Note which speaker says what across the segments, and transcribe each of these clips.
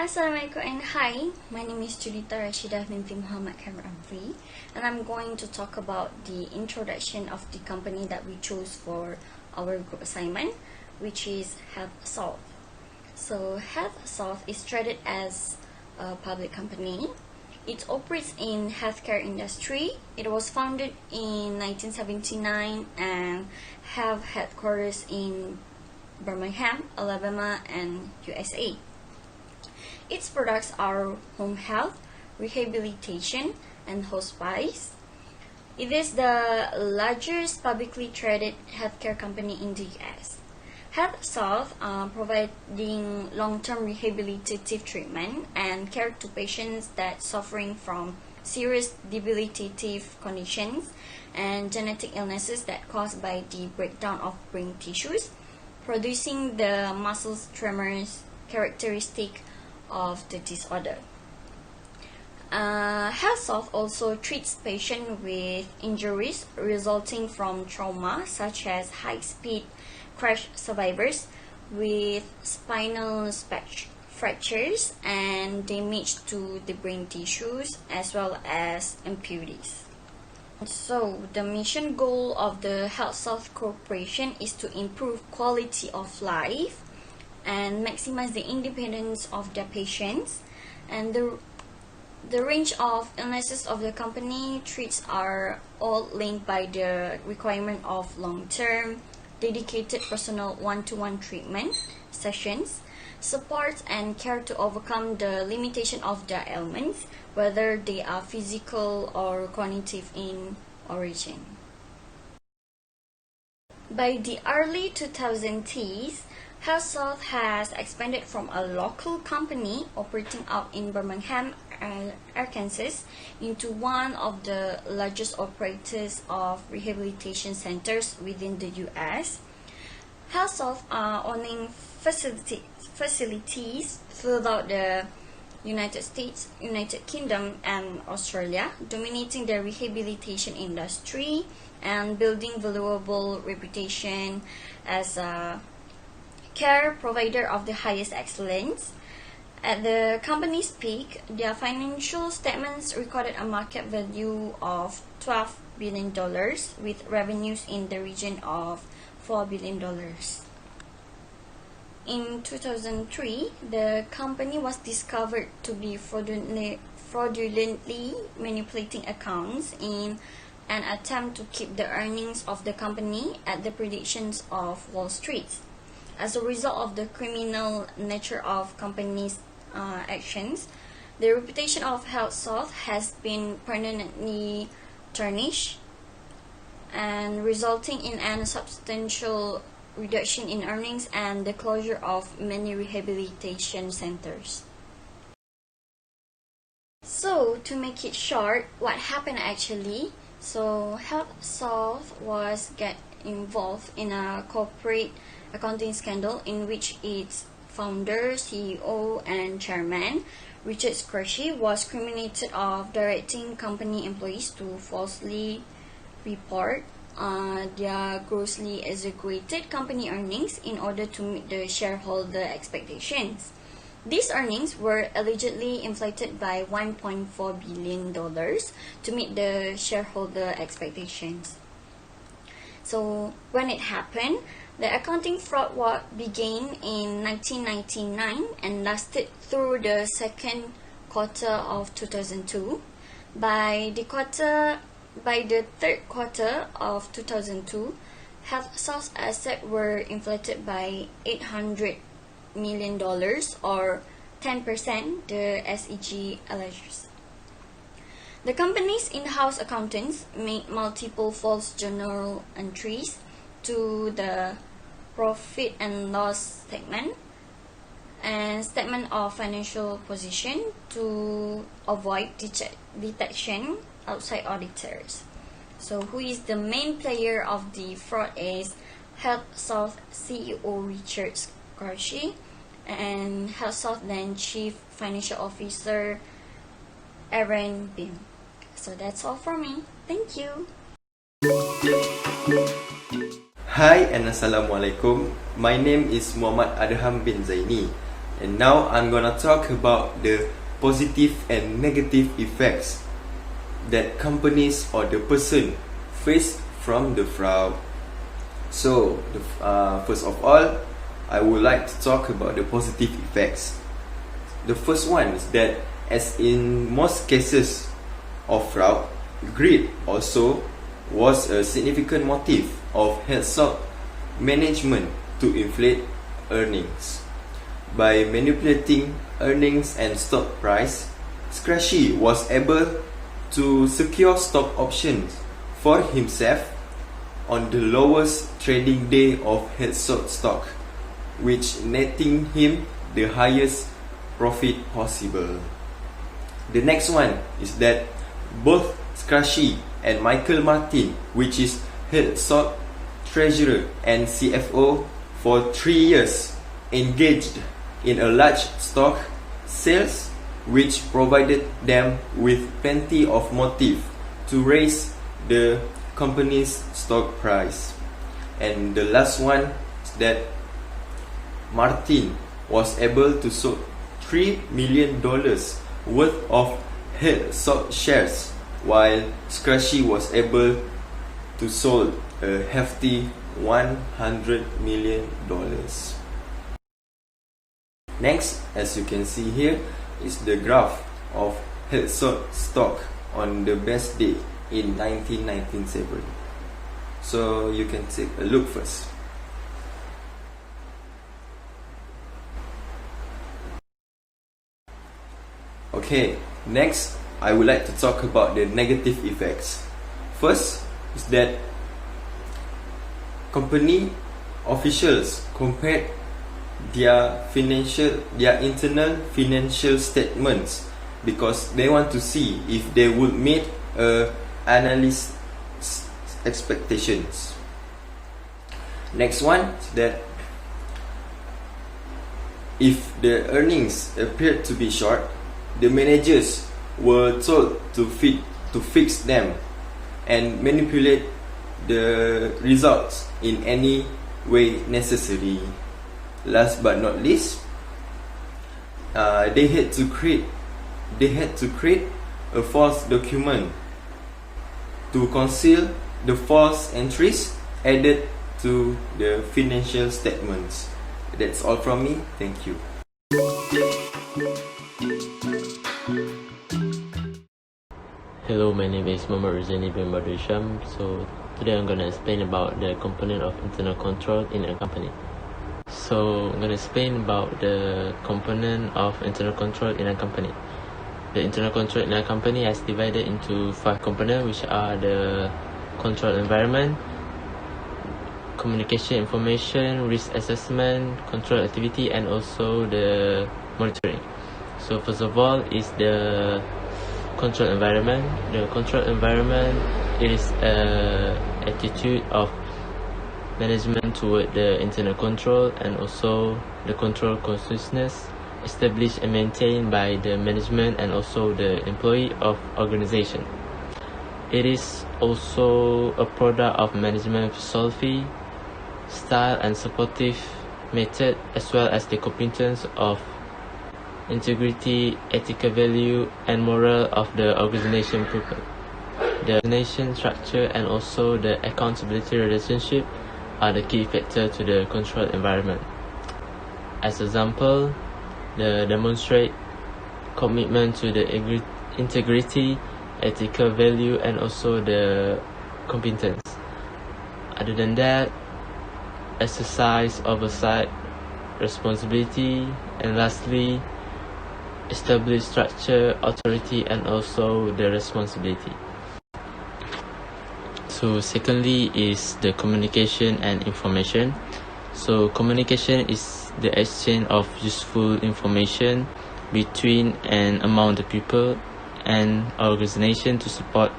Speaker 1: Assalamualaikum and hi, my name is Julita Rasyidah binti Muhammad Amri, and I'm going to talk about the introduction of the company that we chose for our group assignment, which is HEALTHSOUTH. So HEALTHSOUTH is traded as a public company. It operates in healthcare industry. It was founded in 1979 and have headquarters in Birmingham, Alabama, and USA. Its products are home health, rehabilitation, and hospice. It is the largest publicly traded healthcare company in the US. HEALTHSOUTH providing long-term rehabilitative treatment and care to patients that suffering from serious debilitative conditions and genetic illnesses that caused by the breakdown of brain tissues, producing the muscle tremors characteristic of the disorder. HEALTHSOUTH also treats patients with injuries resulting from trauma, such as high-speed crash survivors with spinal fractures and damage to the brain tissues, as well as amputations. So, the mission goal of the HEALTHSOUTH Corporation is to improve quality of life and maximize the independence of their patients. And the range of illnesses of the company treats are all linked by the requirement of long-term, dedicated personal one-to-one treatment sessions, support and care to overcome the limitation of their ailments, whether they are physical or cognitive in origin. By the early 2010s, HEALTHSOUTH has expanded from a local company operating out in Birmingham, Arkansas, into one of the largest operators of rehabilitation centers within the US. HEALTHSOUTH owning facilities throughout the United States, United Kingdom, and Australia, dominating the rehabilitation industry and building valuable reputation as a care provider of the highest excellence. At the company's peak, their financial statements recorded a market value of $12 billion with revenues in the region of $4 billion. In 2003, the company was discovered to be fraudulently manipulating accounts in an attempt to keep the earnings of the company at the predictions of Wall Street. As a result of the criminal nature of company's actions, the reputation of HEALTHSOUTH has been permanently tarnished, and resulting in a substantial reduction in earnings and the closure of many rehabilitation centers. So, to make it short, what happened actually? So, HEALTHSOUTH was get involved in a corporate accounting scandal in which its founder, CEO, and chairman, Richard SHUKRI, was convicted of directing company employees to falsely report their grossly exaggerated company earnings in order to meet the shareholder expectations. These earnings were allegedly inflated by $1.4 billion to meet the shareholder expectations. So, when it happened, the accounting fraud began in 1999 and lasted through the second quarter of 2002. By the third quarter of 2002, HEALTHSOUTH's assets were inflated by $800 million, or 10%, the SEC alleges. The company's in-house accountants made multiple false journal entries to the profit and loss statement and statement of financial position to avoid detection outside auditors. So who is the main player of the fraud is HEALTHSOUTH CEO Richard Skrshi and HEALTHSOUTH then Chief Financial Officer Aaron Bim. So that's all for me. Thank you.
Speaker 2: Hi and Assalamualaikum. My name is Muhammad ADHAM bin ZAINI, and now I'm gonna talk about the positive and negative effects that companies or the person face from the fraud. So, first of all, I would like to talk about the positive effects. The first one is that, as in most cases of fraud, greed also was a significant motive of HEALTHSOUTH management to inflate earnings. By manipulating earnings and stock price, Skrshi was able to secure stock options for himself on the lowest trading day of HEALTHSOUTH stock, which netting him the highest profit possible. The next one is that both Skrshi and Michael Martin, which is HEALTHSOUTH treasurer and CFO for 3 years, engaged in a large stock sales, which provided them with plenty of motive to raise the company's stock price. And the last one is that Martin was able to sell $3 million worth of HEALTHSOUTH shares, while Skrshi was able to sell a hefty $100 million. Next, as you can see here, is the graph of HEALTHSOUTH stock on the best day in 1997. So you can take a look first. Okay, next I would like to talk about the negative effects. First is that company officials compared their internal financial statements because they want to see if they would meet analyst expectations. Next one is that if the earnings appeared to be short, the managers were told to fix them and manipulate the results in any way necessary. Last but not least, they had to create a false document to conceal the false entries added to the financial statements. That's all from me. Thank you.
Speaker 3: Hello, my name is RUZAINI bin HISHAM. So today I'm going to explain about the component of internal control in a company. So I'm going to explain about the component of internal control in a company. The internal control in a company is divided into 5 components, which are the control environment, communication information, risk assessment, control activity, and also the monitoring. So first of all is the control environment. The control environment is an attitude of management toward the internal control and also the control consciousness established and maintained by the management and also the employee of organization. It is also a product of management philosophy, style and supportive method, as well as the competence of integrity, ethical value and moral of the organization people. The organization structure and also the accountability relationship are the key factor to the control environment. As example, the demonstrate commitment to the integrity, ethical value and also the competence. Other than that, exercise oversight, responsibility, and lastly, establish structure, authority and also the responsibility. So secondly is the communication and information. So communication is the exchange of useful information between and among the people and organization to support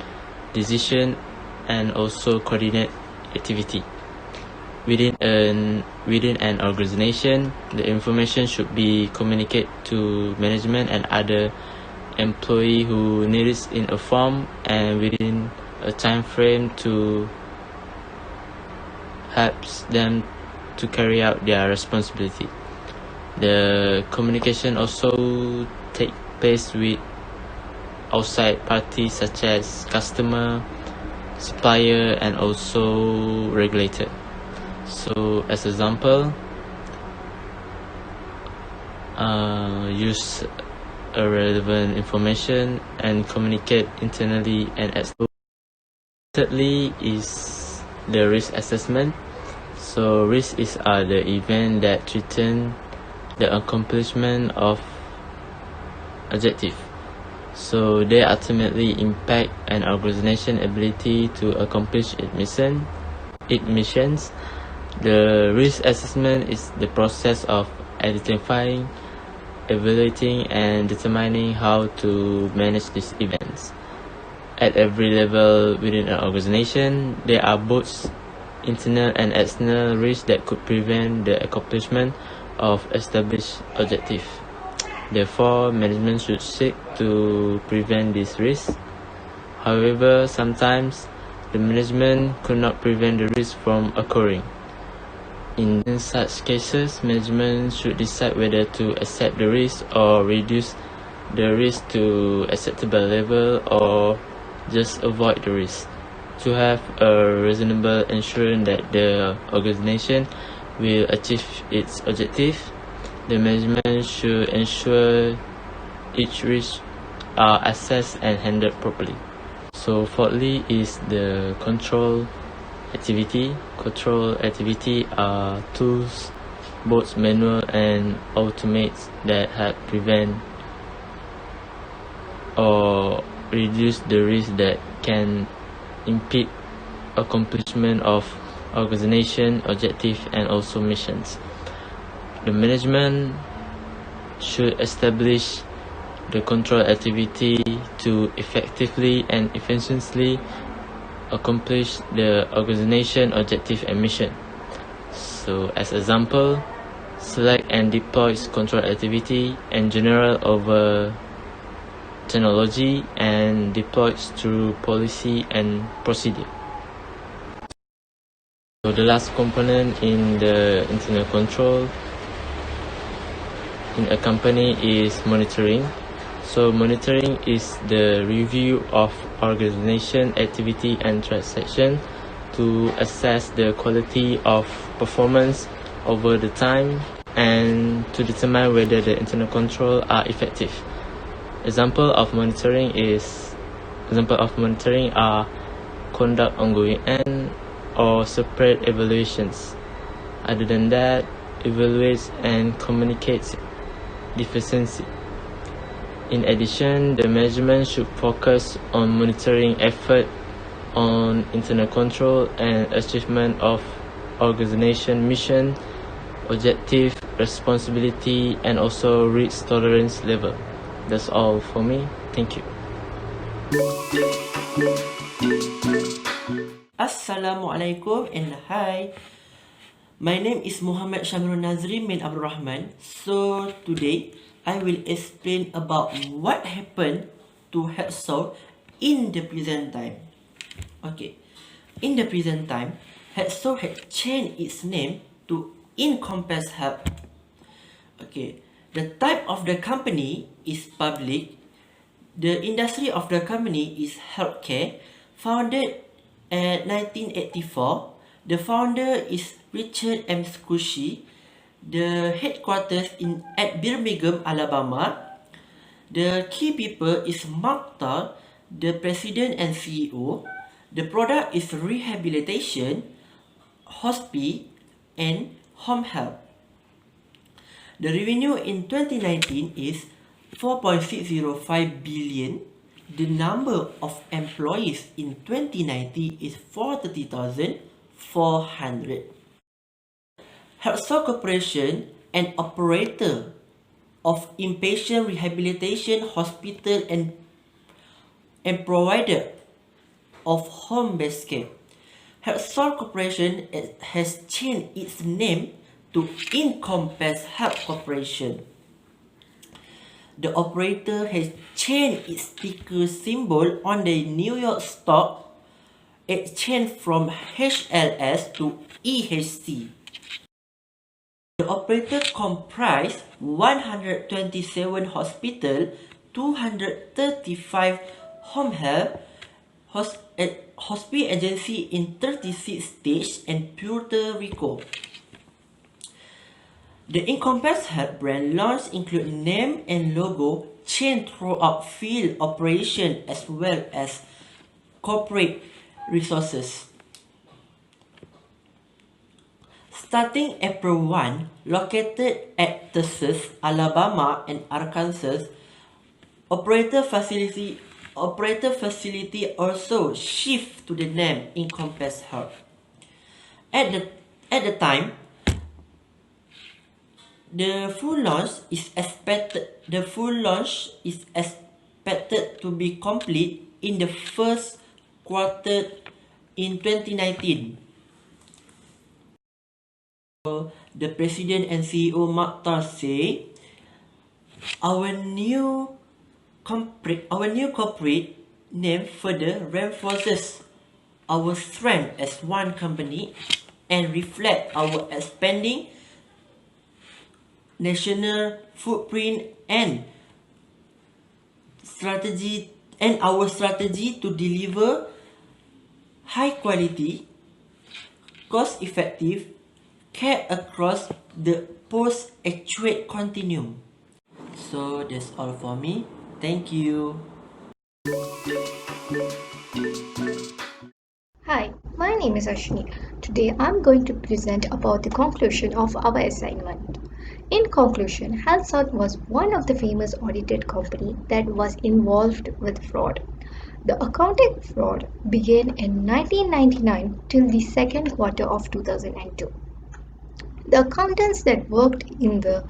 Speaker 3: decision and also coordinate activity. Within an organization, the information should be communicated to management and other employee who need it in a form and within a time frame to help them to carry out their responsibility. The communication also take place with outside parties such as customer, supplier, and also regulator. So as example, use a relevant information and communicate internally and externally. Thirdly is the risk assessment. So risk is the event that threaten the accomplishment of objective. So they ultimately impact an organization's ability to accomplish its missions. The risk assessment is the process of identifying, evaluating, and determining how to manage these events. At every level within an organization, there are both internal and external risks that could prevent the accomplishment of established objectives. Therefore, management should seek to prevent these risks. However, sometimes the management could not prevent the risk from occurring. In such cases, management should decide whether to accept the risk or reduce the risk to acceptable level or just avoid the risk. To have a reasonable assurance that the organization will achieve its objective, the management should ensure each risk are assessed and handled properly. So fourthly is the control activity. Control activity are tools, both manual and automate, that help prevent or reduce the risk that can impede accomplishment of organization objective and also missions. The management should establish the control activity to effectively and efficiently accomplish the organization objective and mission. So as example, select and deploy control activity in general over technology and deployed through policy and procedure. So the last component in the internal control in a company is monitoring. So monitoring is the review of organization activity and transaction to assess the quality of performance over the time and to determine whether the internal control are effective. Example of monitoring are conduct ongoing and or separate evaluations. Other than that, evaluates and communicates deficiency. In addition, the management should focus on monitoring effort on internal control and achievement of organization mission, objective, responsibility, and also risk tolerance level. That's all for me. Thank you.
Speaker 4: Assalamualaikum and hi. My name is Muhammad Shamirul Nazri bin Abdul Rahman. So today I will explain about what happened to HEALTHSOUTH in the present time. Okay, in the present time, HEALTHSOUTH had changed its name to Encompass Health. Okay, the type of the company is public. The industry of the company is healthcare. Founded in 1984. The founder is Richard M. Scushi. The headquarters at Birmingham, Alabama. The key people is Mark Tal, the president and CEO. The product is rehabilitation, hospice, and home health. The revenue in 2019 is 4.605 billion. The number of employees in 2019 is 430,400. HEALTHSOUTH Corporation, an operator of inpatient rehabilitation hospital and provider of home-based care. HEALTHSOUTH Corporation has changed its name to Encompass Health Corporation. The operator has changed its ticker symbol on the New York Stock Exchange from HLS to EHC. The operator comprised 127 hospitals, 235 home health, hospital agency in 36 states and Puerto Rico. The Encompass Health brand launch include name and logo change throughout field operation as well as corporate resources. Starting April 1, located at Texas, Alabama, and Arkansas, operator facility also shift to the name Encompass Health. At the time, the full launch is expected to be complete in the first quarter in 2019. The President and CEO Mohd say, our new corporate name further reinforces our strength as one company and reflect our expanding national footprint and our strategy to deliver high quality, cost effective care across the post-acute continuum. So that's all for me. Thank you.
Speaker 5: Hi, my name is ASHWINI. Today I'm going to present about the conclusion of our assignment. In conclusion, HEALTHSOUTH was one of the famous audited company that was involved with fraud. The accounting fraud began in 1999 till the second quarter of 2002. The accountants that worked in the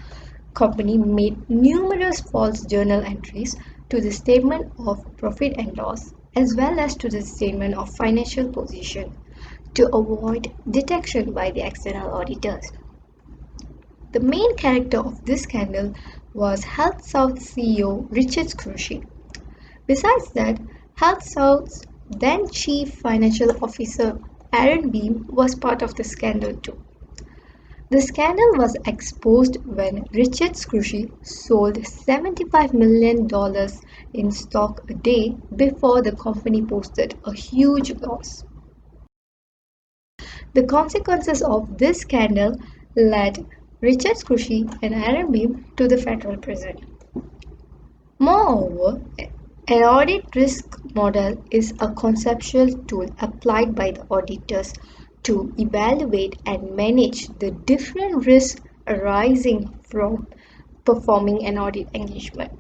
Speaker 5: company made numerous false journal entries to the statement of profit and loss as well as to the statement of financial position to avoid detection by the external auditors. The main character of this scandal was HEALTHSOUTH CEO Richard SHUKRI. Besides that, HEALTHSOUTH's then Chief Financial Officer Aaron Beam was part of the scandal too. The scandal was exposed when Richard SHUKRI sold $75 million in stock a day before the company posted a huge loss. The consequences of this scandal led Richard SHUKRI and Aaron Beam to the federal prison. Moreover, an audit risk model is a conceptual tool applied by the auditors to evaluate and manage the different risks arising from performing an audit engagement.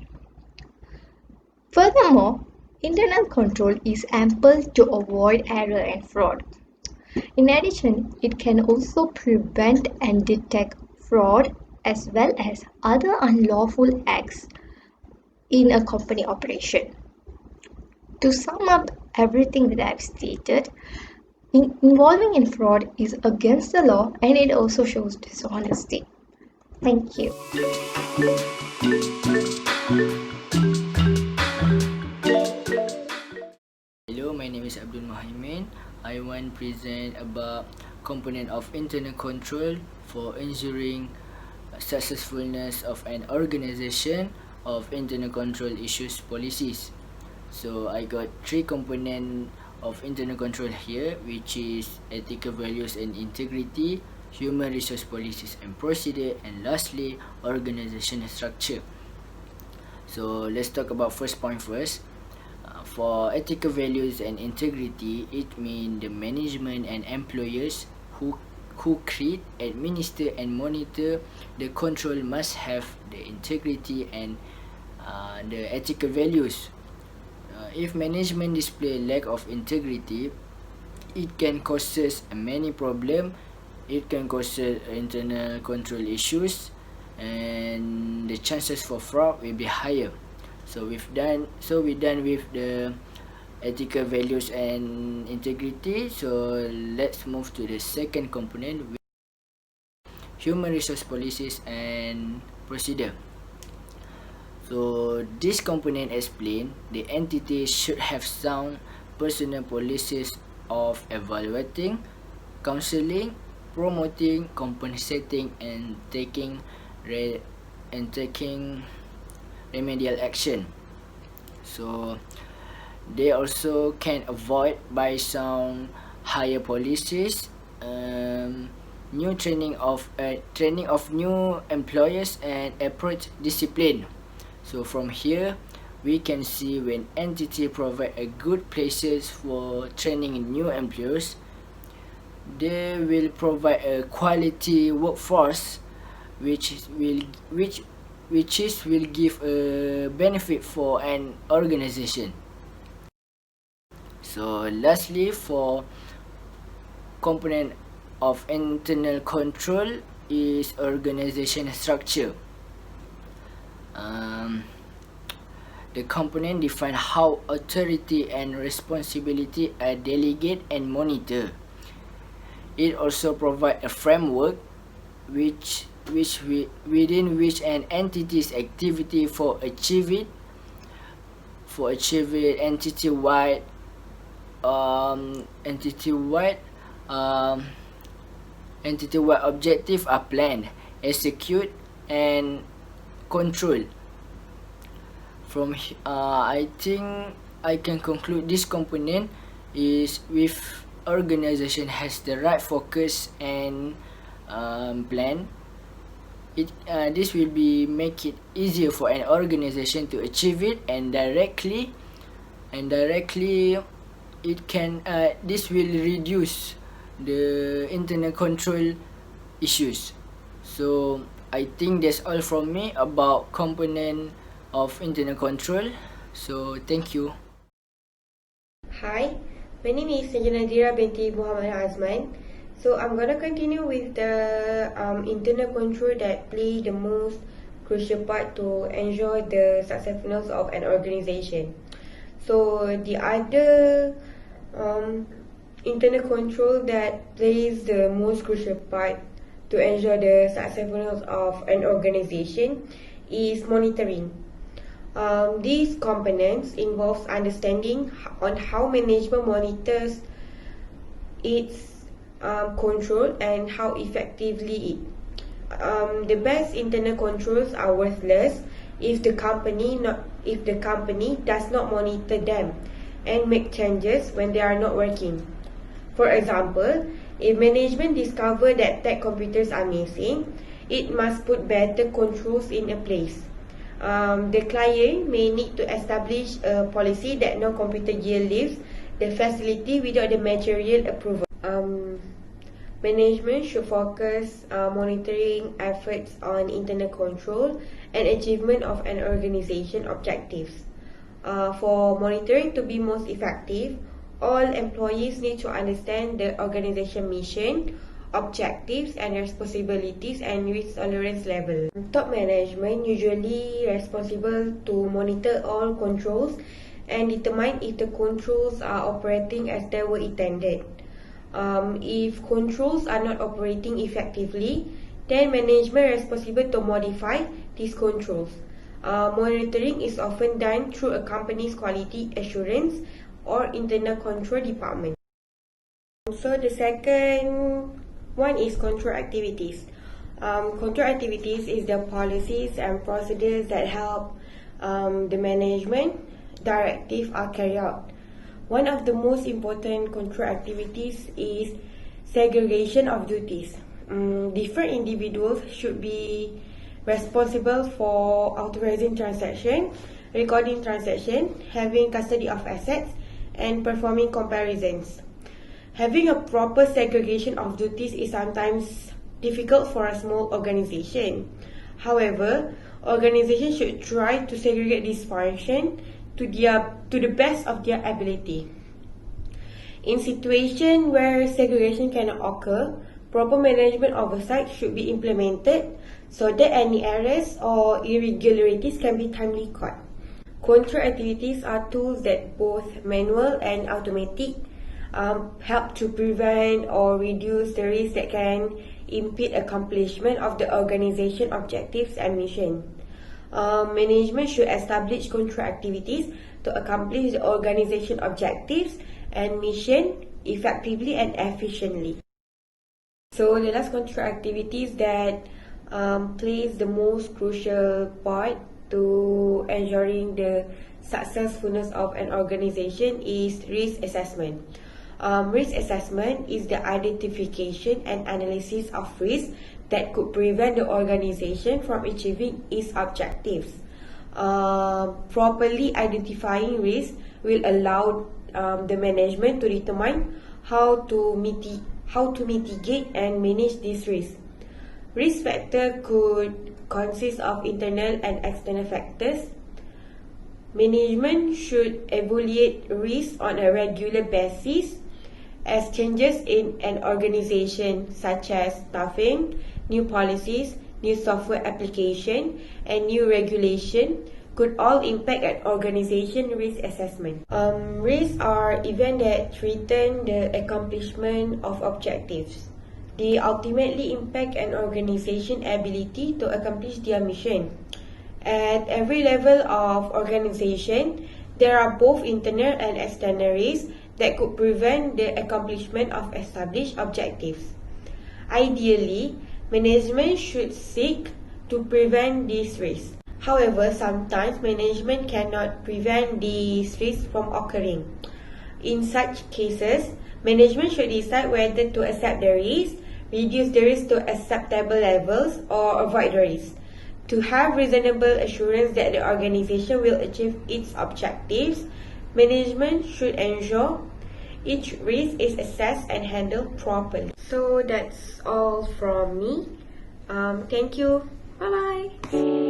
Speaker 5: Furthermore, internal control is ample to avoid error and fraud. In addition, it can also prevent and detect fraud as well as other unlawful acts in a company operation. To sum up everything that I've stated, involving in fraud is against the law and it also shows dishonesty. Thank you.
Speaker 6: Hello, my name is MUHAIMIN. I want to present about component of internal control for ensuring successfulness of an organization of internal control issues policies. So I got three components of internal control here, which is ethical values and integrity, human resource policies and procedure, and lastly organizational structure. So let's talk about first point first. For ethical values and integrity, it means the management and employers who create, administer and monitor the control must have the integrity and the ethical values. If management display lack of integrity, it can causes many problems. It can cause internal control issues, and the chances for fraud will be higher. So we're done with the ethical values and integrity. So let's move to the second component, human resource policies and procedure. So this component explains the entity should have sound personal policies of evaluating, counseling, promoting, compensating, and taking remedial action. So they also can avoid by sound higher policies, new training of new employers, and approach discipline. So from here we can see when entity provide a good places for training new employers, they will provide a quality workforce which will give a benefit for an organization. So lastly, for component of internal control is organization structure. The component define how authority and responsibility are delegated and monitored. It also provide a framework within which an entity's activity for achieving entity-wide objective are planned, execute, and control. From I think I can conclude this component is with organization has the right focus and plan. This will make it easier for an organization to achieve it, and directly it can this will reduce the internal control issues. So I think that's all from me about component of internal control. So thank you.
Speaker 7: Hi, my name is NADHIRAH binti Muhammad AZMAN. So I'm gonna continue with the internal control that play the most crucial part to ensure the successfulness of an organization. So the other internal control that plays the most crucial part to ensure the successfulness of an organization is monitoring. These components involves understanding on how management monitors its control and how effectively it. The best internal controls are worthless if the company does not monitor them and make changes when they are not working. For example, if management discover that tech computers are missing, it must put better controls in place. The client may need to establish a policy that no computer gear leaves the facility without the material approval. Management should focus monitoring efforts on internal control and achievement of an organization objectives. For monitoring to be most effective, all employees need to understand the organization mission, objectives and responsibilities, and risk tolerance level. Top management usually responsible to monitor all controls and determine if the controls are operating as they were intended. If controls are not operating effectively, then management is responsible to modify these controls. Monitoring is often done through a company's quality assurance or internal control department. So the second one is control activities. Control activities is the policies and procedures that help the management directive are carried out. One of the most important control activities is segregation of duties. Different individuals should be responsible for authorizing transaction, recording transaction, having custody of assets, and performing comparisons. Having a proper segregation of duties is sometimes difficult for a small organization. However, organizations should try to segregate this function to the best of their ability. In situations where segregation cannot occur, proper management oversight should be implemented so that any errors or irregularities can be timely caught. Control activities are tools that both manual and automatic help to prevent or reduce the risk that can impede accomplishment of the organization objectives and mission. Management should establish control activities to accomplish the organization objectives and mission effectively and efficiently. So the last control activities that plays the most crucial part to ensuring the successfulness of an organization is risk assessment. Risk assessment is the identification and analysis of risk that could prevent the organization from achieving its objectives. Properly identifying risk will allow the management to determine how to mitigate and manage this risk. Risk factor could consist of internal and external factors. Management should evaluate risk on a regular basis as changes in an organization such as staffing, new policies, new software application, and new regulation could all impact an organization risk assessment. Risks are events that threaten the accomplishment of objectives. They ultimately impact an organization's ability to accomplish their mission. At every level of organization, there are both internal and external risks that could prevent the accomplishment of established objectives. Ideally, management should seek to prevent these risks. However, sometimes management cannot prevent these risks from occurring. In such cases, management should decide whether to accept the risk, reduce the risk to acceptable levels, or avoid the risk. To have reasonable assurance that the organization will achieve its objectives, management should ensure each risk is assessed and handled properly. So that's all from me. Thank you. Bye-bye.